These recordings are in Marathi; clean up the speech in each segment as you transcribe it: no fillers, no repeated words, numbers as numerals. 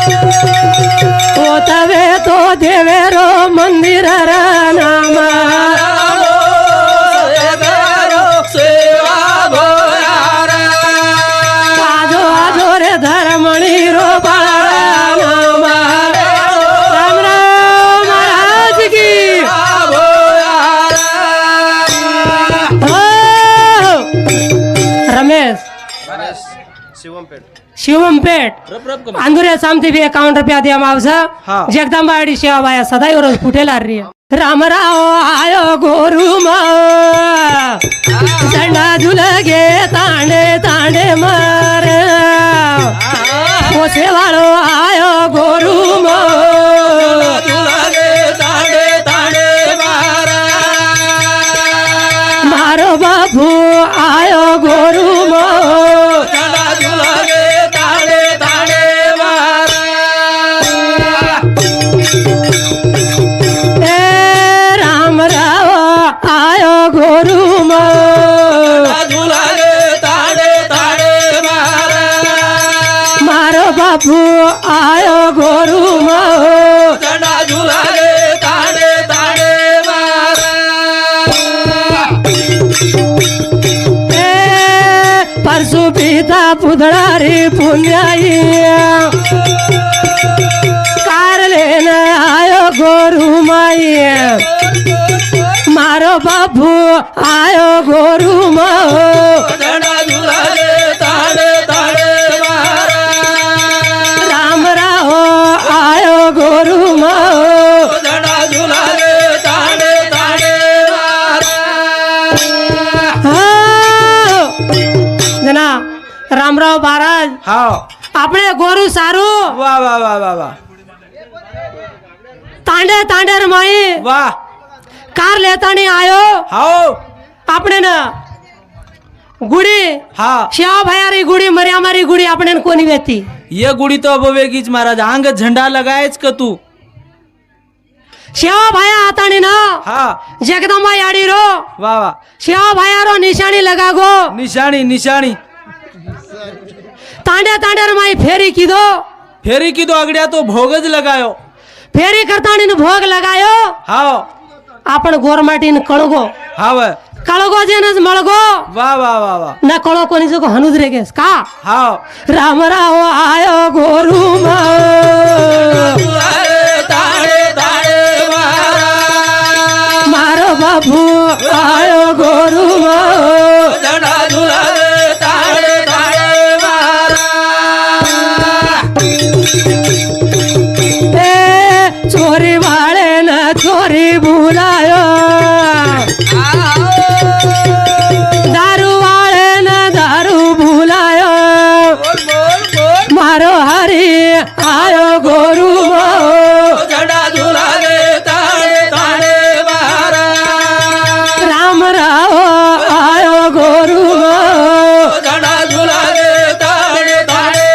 ओ तवे तो देवेरो मंदिर नाम आजो आजो रे धर्मणी रो नाम राम राम महाराज की रमेश शिवमपेठ अंधुरे सामती भी 51 रुपया दिया मावसा जगदंबाड़ी सेवा बाया सदाई रोज फुटेल आ रही है राम राव आयो गोरू झंडा झुलगे तांडे तांडे मार ओसे वालो आयो गोरू झुलगे तांडे तांडे मार मारो बाबू आयो गोरू बाबू आयो गोरू झंडा झुलागे ताड़े ताड़े परसु पिता पुतळा रे पुण्याई कार लेना आयो गोरू माई मारो बाबू आयो गोरू झंडा झुलागे ताड़े ताड़े आयो गोरू झंडा झुलागे ताड़े ताड़े जना रामराव महाराज अपने गोरू सारू वाह वाह वाह वाह वाह तांडे तांडे रे माई वाह कार लेता नहीं आयो हाओ अपने ना गुड़ी श्याव भयारी गुड़ी मरियामारी गुड़ी अपने कोणी वेती ये गुड़ी तो अब वेगीच महाराज अंग झंडा लगायच का तू श्याव भाया आता नहीं ना जगदम्बा याडी रो वाह वाह श्याव भाया रो निशानी लगा गो निशानी निशानी तांडे तांडे माई फेरी की दो अगड़िया तो भोगज लगायो फेरी करता नहीं भोग लगायो आपण गोरमाटी न कळगो कळगो जेनस मळगो वाह वाह वाह वाह ना कळो कोणी जो हनुज रेगेस का राम राव आयो गोरू मारो बाबू आयो गोरू झंडा झुलागे ताड़े ताड़े चोरी वाले न चोरी भूलायो दारू वाले न दारू भूलायो मारो हरी आयो गोरू झंडा झुलागे ताड़े ताड़े राम राव आयो गोरू झंडा झुलागे ताड़े ताड़े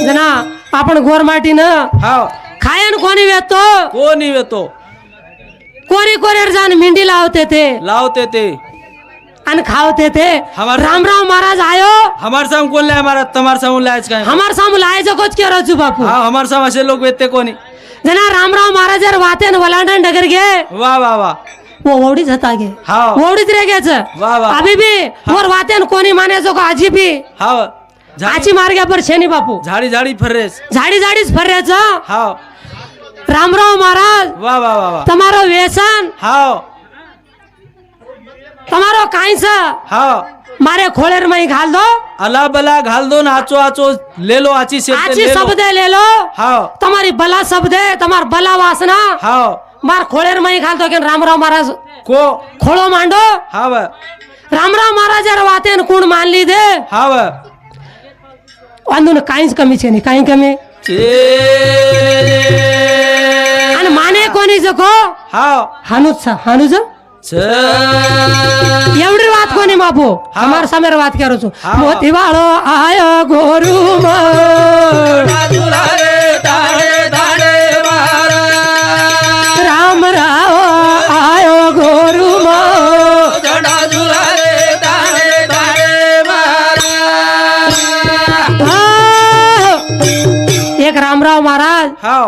जना आपण गोरमाटी न खायन कोणी वेतो कोरी कोरेर जान मिंडी लावते थे अन खावते थे रामराव महाराज आयो हमार साम कोण लाय महाराज तमार साम लायच काय हमार साम लायच कोच के रजू बापू हमार साम असे लोक वेते कोणी जना रामराव महाराज जर वातेन वलांडन डगर गे वाह वाह वाह वो ओडीच हता गे ओडीच रे गेच वाह वाह अभी भी मोर वातेन कोणी माने जो को आजी भी आची मार गया पर छेनी बापू झाड़ी झाड़ी फर्रेस झाड़ीच फर्रेच रामराव महाराज वाह वाह वाह तमारो व्यसन तमारो काईस मारे खोलेर में घाल दो अला बला घाल दो नाचो आचो ले लो आची शब्द ले लो तुम्हारी बला शब्द तुम्हार बला वासना मार खोलेर में घाल दो रामराव महाराज को खोलो मांडो रामराव महाराज वाते कोण मान ली दे अंदून काहीच कमी छे काही कमी आणि माने कोणी जको हानुज एवढी बात कोणी बापू हमार समेर बात करो छो मोती वाळो आयो गोरू राम राव आयो गोरू महाराज हाँ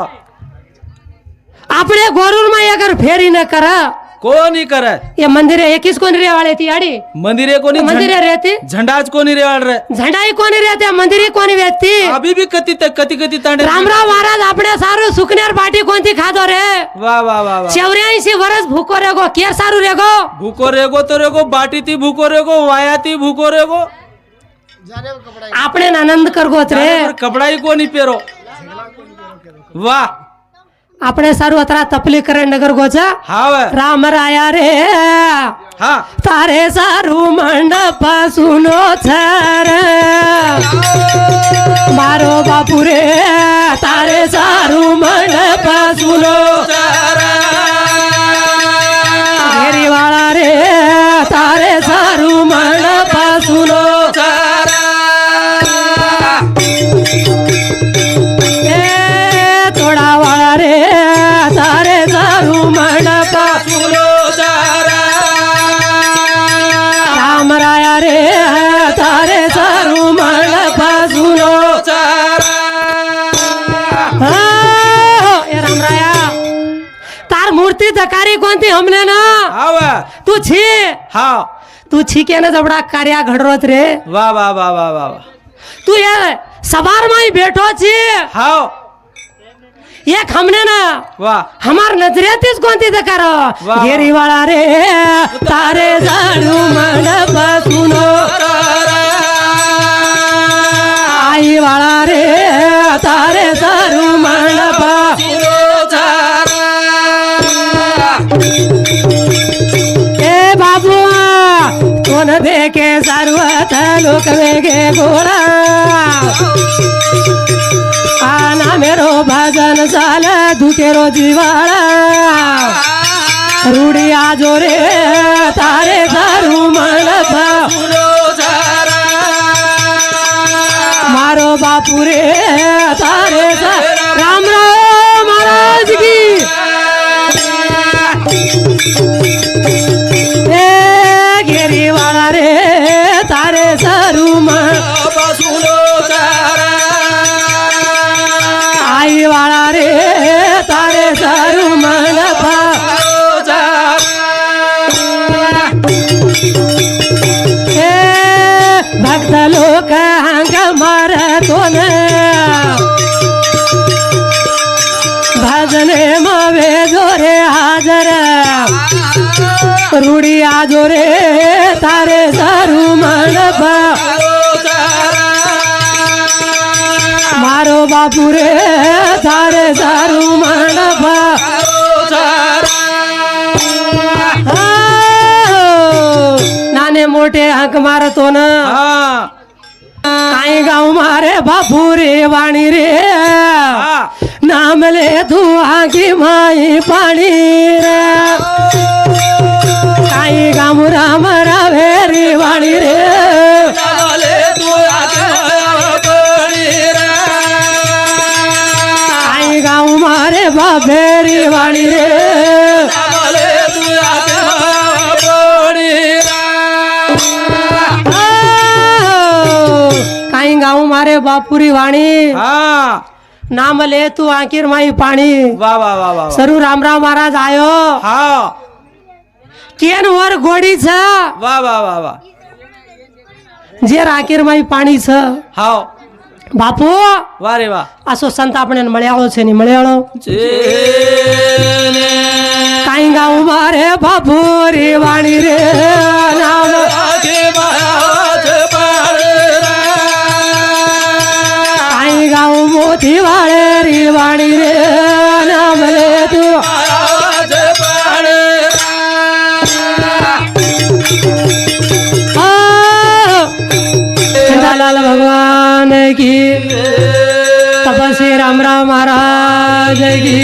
अपने गोरूर में अगर फेरी न करा कोणी करे ये मंदिर है किस कोनी रे वाले थी आड़ी मंदिरे कोणी मंदिर रहती झंडाच कोणी रेवाड़ रे झंडा ही कोनी रहते मंदिर ही कोनी व्यक्ति अभी भी कति कति तांडे रामराव महाराज अपने सारू सुकनेर बाटी कौन थी खादो रे वाह वाह वाह वाह 84 वर्ष भूखो रेगो केर सारू रेगो भूको रेगो तो रेगो बाटी थी भूको रेगो वाया थी भूको रेगो अपने आनंद कर गोत रे कपड़ा ही कोणी पेरो वाह अपने सारू अतरा तपली करे नगर गोचा हाँ वे राम राया रे हाँ तारे सारू मंडप सुनो छर मारो बापू रे तारे सारू मंडप सुनो घेरी वाला रे तारे सारू मंडप सुनो ए थोड़ा वाला रे तारे सारू मंडप सुनो राम राया रे तारे सारू मंडप सुनो ए राम राया तार मूर्ति दकारी कोणती हमने ना हाँ वे तू छी हाँ तू छी के ना जबडा कार्या घडरोत रे वाह वाह वाह वाह वाह तू ये सवार में बैठो छी हाँ एक हमने ना वाह हमार नजरेतीच कोणती दकारो वाह. घेरी वाला रे तारे झाडू मंडप सुनो आई वाला रे तारे झाडू मंडप ए बाबू कोण देखे सर्वत लोक वेगे गोळा आना मेरो भजन साल दुखेरो जीवाड़ा रूढ़िया जोरे तारे दारू मंडप मारो बापू रे तारे राम राम महाराज की ए घेरी वाला रे तारे दारू मंडप आई वाला रे तारे सारू मंडप ए भक्त लोक हंग मारतो न भजने मवे जोरे हाजर रूढ़िया जोरे तारे सारू मंडप मारो बापू रे तारे सारू मंडप नाने मोठे हंक मारतो ना हाँ काही गाव मारे बापू रे वाणी रे हाँ नाम ले तू आगी माई पाणी रे काही गाव राम रावे रे वाणी रे आई गाँव मारे बाबेरी वाणी रे काही गाँव मारे बापुरी वाणी हाँ नाम ले तू आखिर माई पाणी वाह वाह वाह वाह सरू रामराव महाराज आयो हाँ केन वर गोडी छ वाह वाह वाह वाह जे आखिर माई पाणी छ हाँ बापू वाह रे वाह असो संत આપણે મળ્યાળો છે ની મળ્યાળો કાઈ ગાઉ મારે બાપુરી વાણી રે નામ કાઈ ગાઉ મોતી વાળે રી વાણી રે નામ લે તું लाल भगवान की तपस्वी रामराव महाराज की